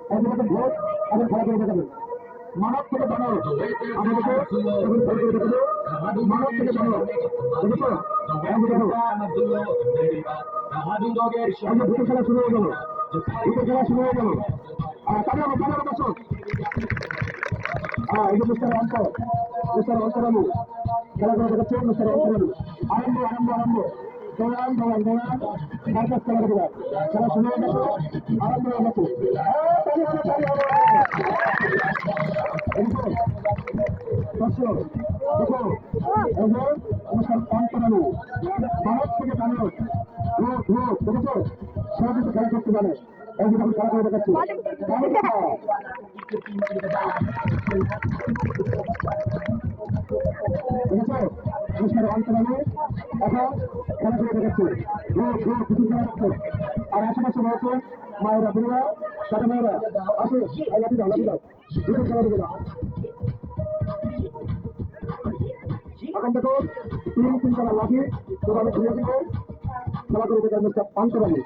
একদিকে ভোট এবং খেলা করে দেখাবে মানব থেকে বানর আমাদেরকে এখন ফল করে দেখাবে মানব থেকে বানর দেখেছো ভূতের খেলা শুরু হয়ে গেল ভূতের খেলা শুরু হয়ে গেল তাহলে দর্শক এই যে মিস্টার অন্তরালু খেলা করে দেখাচ্ছে মিস্টার অন্তরালু আনন্দ আনন্দ আনন্দ দৌড়ান দৌড়ান দৌড়ান সার্কাস খেলা দেখে খেলা শুরু হয়ে গেছে আনন্দ হয়ে গেছে দর্শক দেখো এই যে মিস্টার অন্তরালু ভারত থেকে বানর দেখেছো সে কিন্তু খেলা করতে পারে এই যে খেলা করে দেখাচ্ছে মিস্টার অন্তরালু এখন খেলা করে দেখাচ্ছে আর আশেপাশে রয়েছে মায়েরা বোনেরা দাদা মায়েরা আসে লাঠি দাও দুটো খেলা দেখে দাও এখন দেখো তিন খেলা লাঠি তোমাদের ঘুরে দিবে খেলা করে দেখার মিস্টার অন্তরালু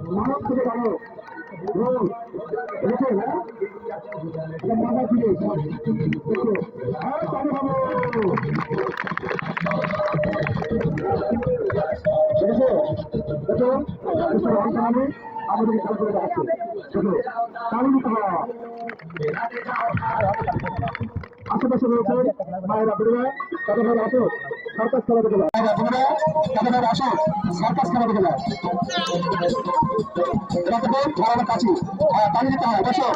মানব থেকে জানো দেখেছে মাথা ফিরে আমাদেরকে খেলা করে দেখাচ্ছে তাহলে নিতে হবে আশেপাশে রয়েছে মায়েরা বোনেরা তাদের ভাই আসো সার্কাস খেলা দেখে মায়েরা বোনেরা তাদের ভাই আসো সার্কাস খেলা দেখে এটা থেকে ঘরের কাছে তাহলে নিতে হয় বসো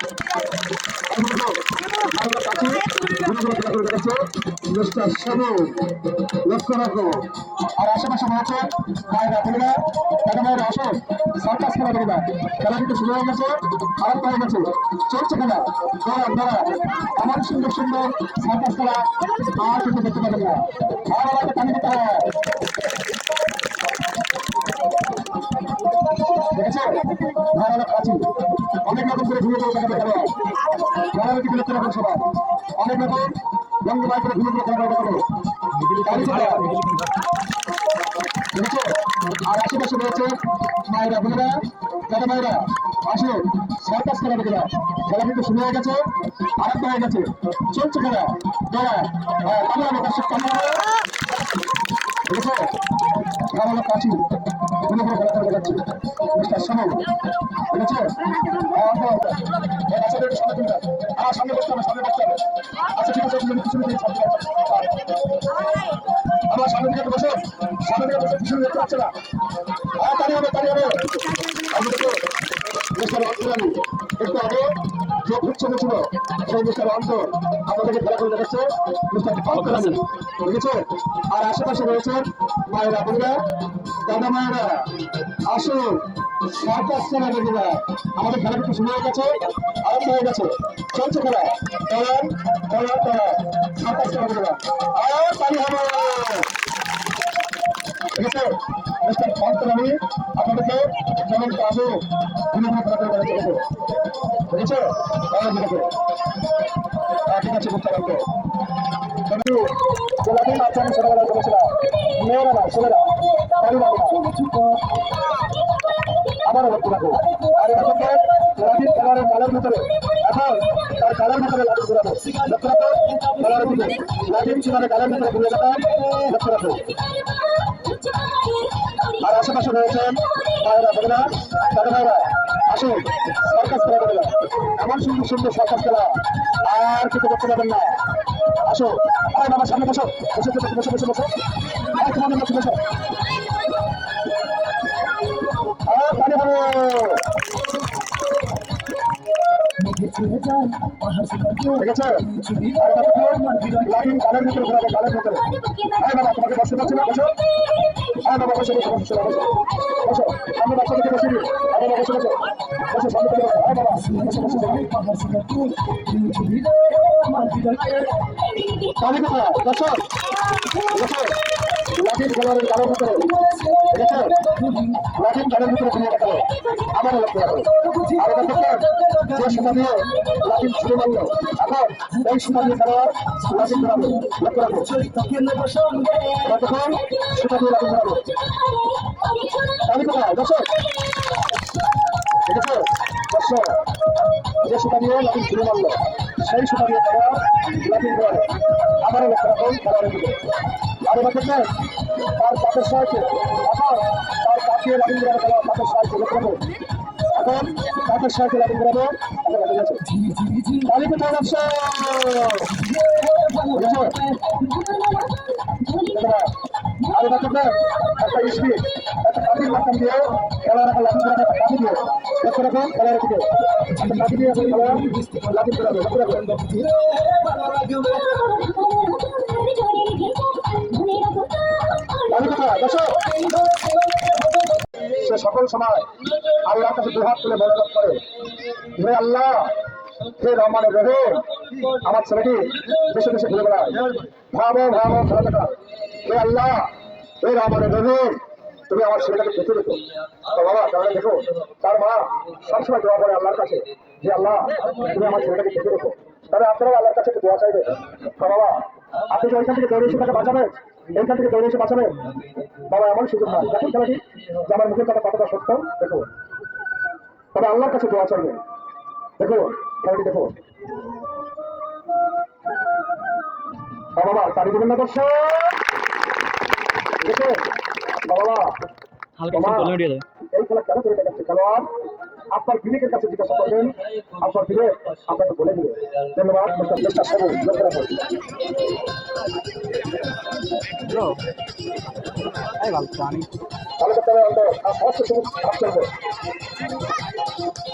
লক্ষ্য রাখো আর আশেপাশে রয়েছে মায়েরা বোনেরা তাদের ভাইরা আসো সার্কাস খেলা দেখে খেলা কিন্তু শুরু হয়ে গেছে আরম্ভ হয়ে গেছে চলছে খেলা দাঁড়া আমার সুন্দর সুন্দর সার্কাস খেলা আর কিন্তু দেখতে পাবেন না আর আমাকে পানি দিতে হয় দেখেছো ঘরের কাছে অনেক রকম করে ঘুরে ঘুরে দেখাতে পারে ঘরের দিকে লক্ষ্য রাখুন সবাই অনেক রকম রঙ্গবাই করে ঘুরে ঘুরে খেলা দেখাতে দেখেছো আর আশেপাশে রয়েছে মায়েরা বোনেরা দাদা মায়েরা আসো সার্কাস খেলা দেখে খেলা কিন্তু শুরু হয়ে গেছে আরম্ভ হয়ে গেছে চলছে খেলা দাঁড়া কামড়ানো দর্শক দেখেছো কামড়ানো কাছি ঘুরে ঘুরে খেলা করে দেখাচ্ছে মিস্টার সময় দেখেছো আমার সামনে বসতে হবে আচ্ছা ঠিক আছে পিছনে আমার সামনে দিকে বসো সামনে দিকে বসে পিছনে দেখতে পাচ্ছে না তাড়ি হবে মিস্টার অন্তরালু একটু আগে যে ঘুরছে ছিল সেই মিস্টার অন্তর আমাদেরকে খেলা করে দেখাচ্ছে মিস্টার অন্তরালু বুঝেছো আর আশেপাশে রয়েছে মায়েরা বোনেরা দাদা মায়েরা আসুন সার্কাস খেলা দেখে আমাদের খেলা কিন্তু শুরু হয়ে গেছে আরম্ভ হয়ে গেছে চলছে খেলা সার্কাস খেলা দেখে আর পানি হবে ঠিক আছে মিস্টার অন্তরালু আপনাদেরকে যেমন আগে ঘুরে ঘুরে খেলা করে দেখাচ্ছে বুঝেছো ঠিক আছে বুঝতে পারতো গোলাপি বাচ্চা আমি ছোটবেলায় বলেছিলাম মেয়েরা না ছেলেরা তাই না আবারও লক্ষ্য রাখো আর এখানে লাঠির কালারের মালের ভিতরে এখন তার কালার ভিতরে লাঠি ঘুরাবো লক্ষ্য রাখো কালারের ভিতরে লাঠির ছিলারে কালার ভিতরে ঘুরে যেতাম লক্ষ্য রাখো আর আশেপাশে রয়েছেন মায়েরা বোনেরা দাদা ভাইরা আসুন সার্কাস খেলা করে এমন সুন্দর সুন্দর সার্কাস খেলা আর কিছু করতে পারবেন না আসো আর আমার সামনে বসো বসে বসে বসে বসো আর তোমাদের বসে বসো আর পানি হবে ঠিক আছে লাঠির কালের ভিতরে ঘোরাবে কালের ভিতরে হ্যাঁ বাবা তোমাকে বসতে পারছি না বসো হ্যাঁ বাবা বসে বসে বসে বসো বসো সামনে বাচ্চাদেরকে বসে দিই বাবা বসে বসো বসে সামনে থেকে বসো হ্যাঁ বাবা বসে বসে পানি কোথায় দর্শক বসো লাঠির কালারের কালের ভিতরে ঠিক আছে লাঠির কালের ভিতরে ঘুরিয়ে রাখো আবার লক্ষ্য রাখো আর যে সেটা দিয়ে লাঠির ছুটে মারল, এখন এই সেটা দিয়ে খেলোয়াড় লাঠি ঘোরাবে, লক্ষ্য রাখো কতক্ষণ সেটা দিয়ে লাঠি ঘোরাবো। তাহলে কোথায় দর্শক দেখেছো, দর্শক যে সেটা দিয়ে লাঠি ছুটে মারল সেই সেটা দিয়ে খেলোয়াড় লাঠি ঘোরাবে। আবারও লক্ষ্য রাখো খেলোয়াড়ের দিকে, আরো দেখেছেন তার পাতের সাহায্যে এখন তার পাঠিয়ে লাঠি ঘোরাবে খেলোয়াড় পাতের সাহায্যে, লক্ষ্য রাখো এখন পাতের সাহায্যে লাঠি ঘোরাবে। তাহলে কোথায় যাচ্ছে আরো দেখেছেন একটা স্পিড একটা কাঠির মাধ্যম দিয়ে খেলার একটা লাঠি ঘোরাবে, একটা কাঠি দিয়ে লক্ষ্য রাখুন খেলার দিকে একটা কাঠি দিয়ে খেলোয়াড় লাঠি ঘোরাবে, লক্ষ্য রাখুন। সে সকল সময় আল্লাহর কাছে দুহাত তুলে মোনাজাত করে, হে আল্লাহ, হে রহমান রহিম, আমার ছেলেটি দেশে দেশে ঘুরে বেড়ায়, ভাবো ভাবো খেলাটা, হে আল্লাহ, হে রহমান রহিম, তুমি আমার ছেলেটাকে বেঁচে রেখো। তো বাবা তাহলে দেখো তার মা সবসময় দোয়া করে আল্লাহর কাছে যে আল্লাহ তুমি আমার ছেলেটাকে বেঁচে রেখো। তবে আপনারাও আল্লাহর কাছে দোয়া চাইবে। তো বাবা আপনি যে ওইখান থেকে দৌড়ে এসে তাকে বাঁচাবেন, এইখান থেকে দৌড়ে এসে বাঁচাবেন, বাবা এমন সুযোগ নয়। দেখুন খেলাটি যে আমার মুখের কথা কতটা সত্য, দেখো তবে আল্লাহর কাছে দোয়া চাইবে। দেখো খেলাটি দেখো বাবা তারি দেবেন না দর্শক, দেখো বাবা এই খেলা কেন করে দেখাচ্ছে খেলোয়াড় আপনার বিবেকের কাছে জিজ্ঞাসা করবেন, আপনার বিবেক আপনাকে বলে দিবে। ধন্যবাদ চেষ্টা করবো লক্ষ্য রাখবো।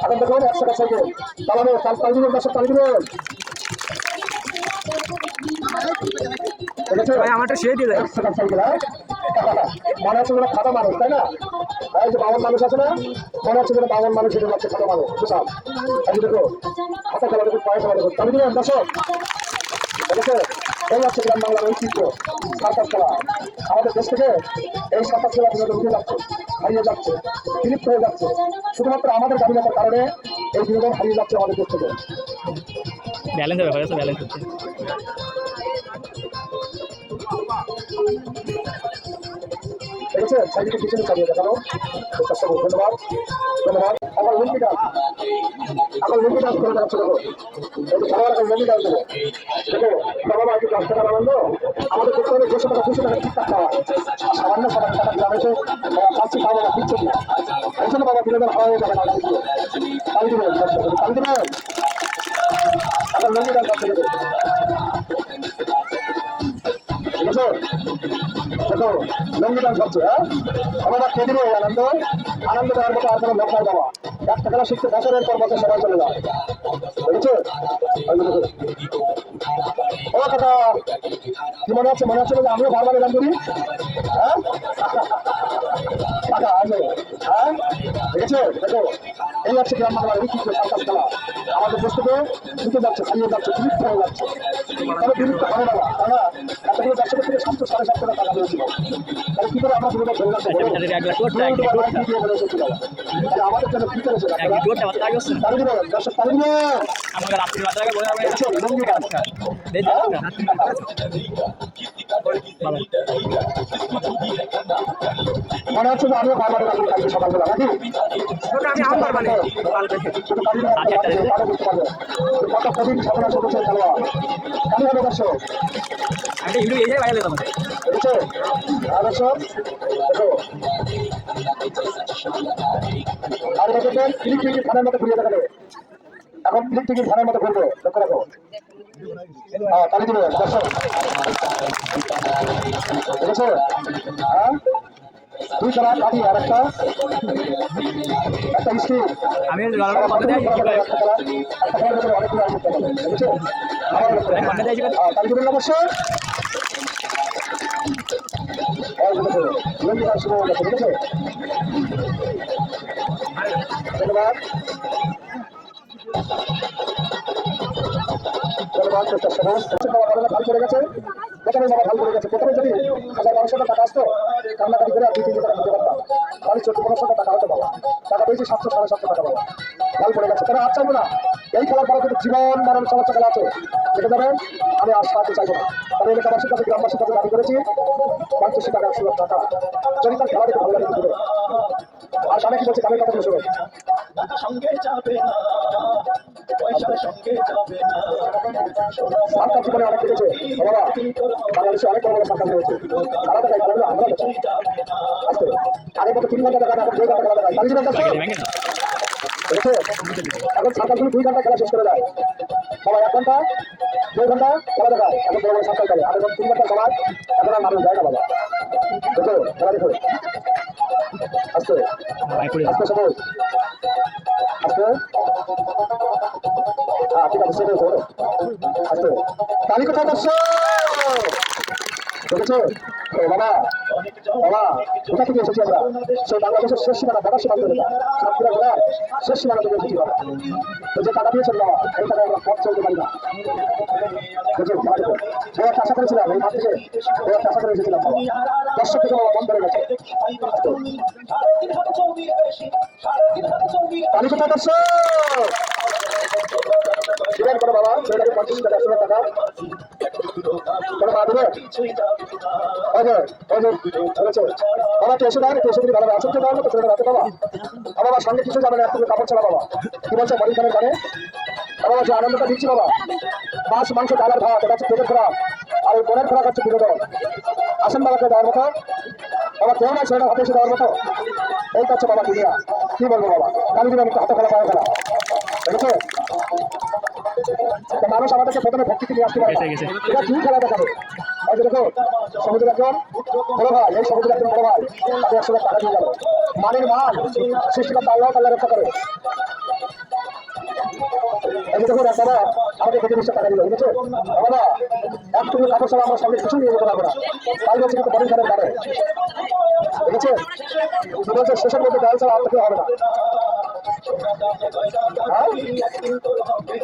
এখন দেখুন 100 টাকা সাইকেল চালানো তাল দিবেন, দর্শক তাল দিবেন। আমারটা সে দিয়ে দেয় 100 টাকা সাইকেল, মনে হচ্ছে যেন খাতা মানুষ, তাই না? এই যে 52 মানুষ আছে না, মনে হচ্ছে যেন 52 মানুষ হেঁটে যাচ্ছে খাতা মানুষ, বুঝলাম। এই দেখো হাতে খেলা দেখুন, পায়ে খেলা দেখুন, তাল দিবেন দর্শক। দেখেছে এই হচ্ছে গ্রাম বাংলার ঐতিহ্য সাঁতার খেলা। আমাদের দেশ থেকে এই সাঁতার খেলা বিনোদন উঠে যাচ্ছে, হারিয়ে যাচ্ছে, বিলুপ্ত হয়ে যাচ্ছে। শুধুমাত্র আমাদের গাড়ির কারণে এই বিনোদন হারিয়ে যাচ্ছে আমাদের দেশ থেকে। ব্যালেন্স হবে ব্যালেন্স হচ্ছে দেখেছেন সাইকেলকে পিছনে চালিয়ে দেখানো, ধন্যবাদ ধন্যবাদ। আমার লুঙ্গি ডান্স, এখন লুঙ্গি ডান্স করে দেখাচ্ছে। দেখো এই যে খেলোয়াড় এখন লুঙ্গি ডান্স দেবো, দেখো বাবা একটু 10 টাকার আনন্দ আমাদের করতে হবে। 200 টাকা 200 টাকা ঠিকঠাক খাওয়া, সামান্য সামান্য টাকা গ্রাম এসে পাচ্ছি খাওয়া না দিচ্ছে না, এই জন্য বাবা বিনোদন হওয়া হয়ে যাবে না। তাই দিবেন তাই দিবেন এখন লুঙ্গি ডান্স করতে দেবে, ঠিক আছে? দেখো লুঙ্গি ডান্স হচ্ছে, হ্যাঁ আমরা কে দিবে আনন্দ, আনন্দ দেওয়ার মতো আর কোনো লোক নাই বাবা। একটা খেলা শিখতে বছরের পর বছর সবাই চলে যায়, বুঝেছে? ও কাকা কি মনে হচ্ছে, মনে হচ্ছে যে আমিও বারবার এলাম করি, হ্যাঁ কাকা আছে, হ্যাঁ দেখেছে? দেখো এই হচ্ছে গ্রাম বাংলার ঐতিহ্য সাঁতার খেলা। আমাদের দেশ থেকে ঢুকে যাচ্ছে, হারিয়ে যাচ্ছে, বিলুপ্ত হয়ে যাচ্ছে। তবে বিলুপ্ত হবে না, তাই না? এতগুলো দর্শকের থেকে 700 সাড়ে 700 টাকা দিয়েছিল, তাহলে কি করে আমরা বিনোদন ধরে রাখতে পারবো? আমাদের জন্য কি করেছে দর্শক তালি দিবে। মনে হচ্ছে যে আমিও বারবার কালকে সকালবেলা নাকি কত কঠিন সাধনা করেছে খেলোয়াড়, কেন হবে দর্শক? বুঝেছে দর্শক? দেখো আর দেখেছেন ইলেকট্রিক ফ্যানের মতো ঘুরিয়ে দেখাবে, এখন ইলেকট্রিক ফ্যানের মতো ঘুরবে, লক্ষ্য রাখো। হ্যাঁ তালি দিবে দর্শক, দেখেছো? হ্যাঁ 2 খেলা কাটি আর একটা স্টিল আমি তালি দিবেন অবশ্যই। ধন্যবাদ ধন্যবাদ চেষ্টা সবুজ ভালো করে গেছে। প্রথমে বাবা ভালো করে গেছে। প্রথমে যদি 1000-1200 টাকা আসতো, কান্নাকাটি করে 2-3 টাকা দিতে পারতাম। আমি 1400-1500 টাকা হতো বাবা। টাকা পেয়েছি 700-750 টাকা বাবা। ভালো করে গেছে। তবে আর চাইবো না। এই খেলার পরে কিন্তু জীবন মরণ সমস্যা খেলা আছে। দেখে যাবেন, আমি আর সাহায্য চাইবো না। আমি এলাকাবাসীর কাছে, গ্রামবাসীর কাছে দাবি করেছি 50 টাকা 100 টাকা। যদি তার খেলা দেখে ভালো লাগে দেবে। আর সামনে কি বলছে কানের কথা শুনে সঙ্গে যাবে না, পয়সার সঙ্গে যাবে না। সরকার জীবনে অনেক দেখেছে বাবা, বাংলাদেশে অনেক বড় বড় সরকার রয়েছে। তারা দেখায় করবে আমরা দেখাই। আজকে আগে কত 3 ঘন্টা টাকা, এখন 2 ঘন্টা টাকা দেখায়। তাহলে জীবন দেখছো দেখেছো, এখন সরকারগুলো 2 ঘন্টা খেলা শেষ করে দেয়। সবাই 1 ঘন্টা 2 ঘন্টা খেলা দেখায়। এখন বড় বড় সরকার করে আর এখন 3 ঘন্টা সময়, এখন আর মানুষ যায় না বাবা। দেখো খেলা দেখো আজকে আজকে সবাই আজকে ঠিক আছে সেটাই করো আজকে তালি কোথায় করছো দেখেছো বাবা বাবা কোথা থেকে এসেছি আমরা? সেই বাংলাদেশের শেষ সীমানা বড় সীমান্ত সাতপুরা জেলার শেষ সীমানা থেকে এসেছি বাবা। তো যে টাকা দিয়েছেন বাবা, এই টাকা আমরা পথ চলতে পারি না। একটা আশা করেছিলাম এই মাঠ থেকে, একটা আশা করে এসেছিলাম বাবা। দর্শক থেকে বাবা বন্ধ হয়ে গেছে। তালি কোথায় করছো করে বাবা? সেটাকে 50 টাকা 100 টাকা করে মা দেবে। বাবা কে এসে দেয় না, কে এসে ভালো আসতে দেওয়ার মতো ছেলেটা রাতে বাবা। বাবা সঙ্গে কিছু যাবে না, একটু কাপড় ছাড়া বাবা। কি বলছে মরিন খানের গানে? বাবা যে আনন্দটা দিচ্ছি বাবা, মাছ মাংস ডালার ভাত, এটা হচ্ছে পেটের খোরাক, আর ওই বোনের খোরাক হচ্ছে বিনোদন। আসেন বাবাকে দেওয়ার মতো বাবা, কেউ না ছেলেটা হাতে এসে দেওয়ার মতো। এইটা হচ্ছে বাবা দুনিয়া। কি বলবো বাবা, কালি দিবেন একটু হাতে খেলা পায়ে খেলা দেখেছো। মানুষ আমাদেরকে প্রথমে ভক্তিতে নিয়ে আসতে পারে, এটা কি খেলা দেখাবে? দেখো সমাজের একজন বড় ভাই, এই সমাজের একজন বড় ভাই তাকে 100 টাকা দিয়ে গেল। মানের মান সৃষ্টিকর্তা আল্লাহ তাআলা রক্ষা করে। এই দেখো বাবা আমাদের থেকে 20 টাকা দিল, বুঝেছো বাবা? একটু কাপড় ছাড়া আমরা সঙ্গে কিছু নিয়ে যেতে পারবো না। তাই বলছে কিন্তু বড় ঘরের গাড়ি দেখেছে, বলছে শেষের মধ্যে ডাল ছাড়া আপনাকে হবে না।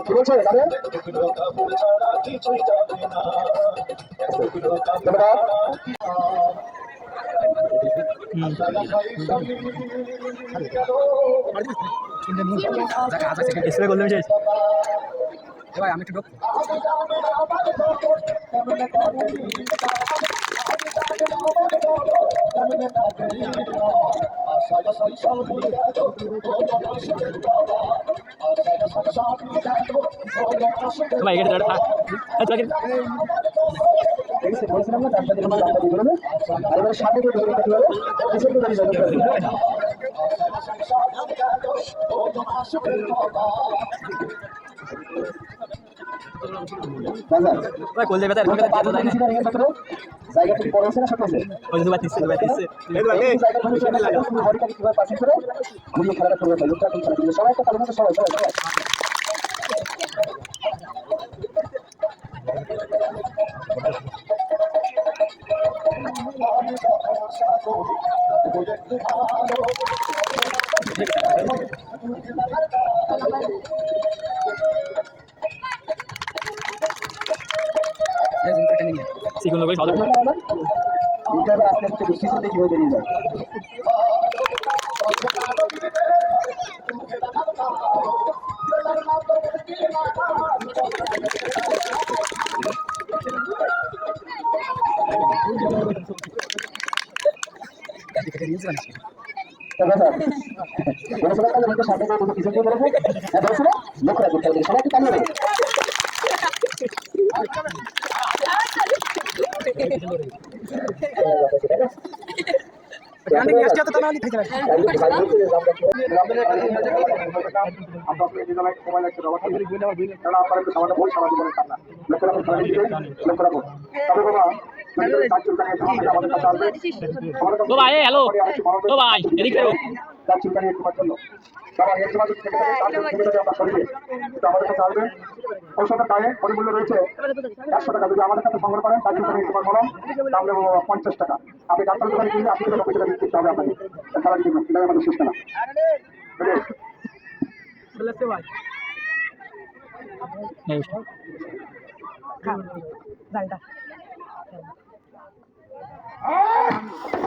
কি বলছে গাড়ি? ধন্যবাদ। স্প্রে করলে চাইছি ভাই, আমি একটু ঢোক। ভাই এটা বলছিলাম না তার সাথে ভাই কোল দেবে তার জায়গা থেকে পড়ে আছে না সব আছে ওই দুবার তিসছে সবাই তো কালো সবাই সবাই সবাই সিকুন লোক সব এটা আস্তে আস্তে বেশি সাথে কি হয়ে বেরিয়ে যায় সবাইকে কামিয়ে ও ভাই হ্যালো ও ভাই এদিকে ঔষধের দায়ে পরিমূল্য রয়েছে 100 টাকা। যদি আমাদের কাছে সংগ্রহ করেন তার জন্য তোমার বললাম দাম দেবো 50 টাকা। আপনি ডাক্তার দোকানে কিনলে আপনি 90 টাকা দিতে হবে আপনাকে সারা জীবন। এটাই আমাদের শেষ না। জন্য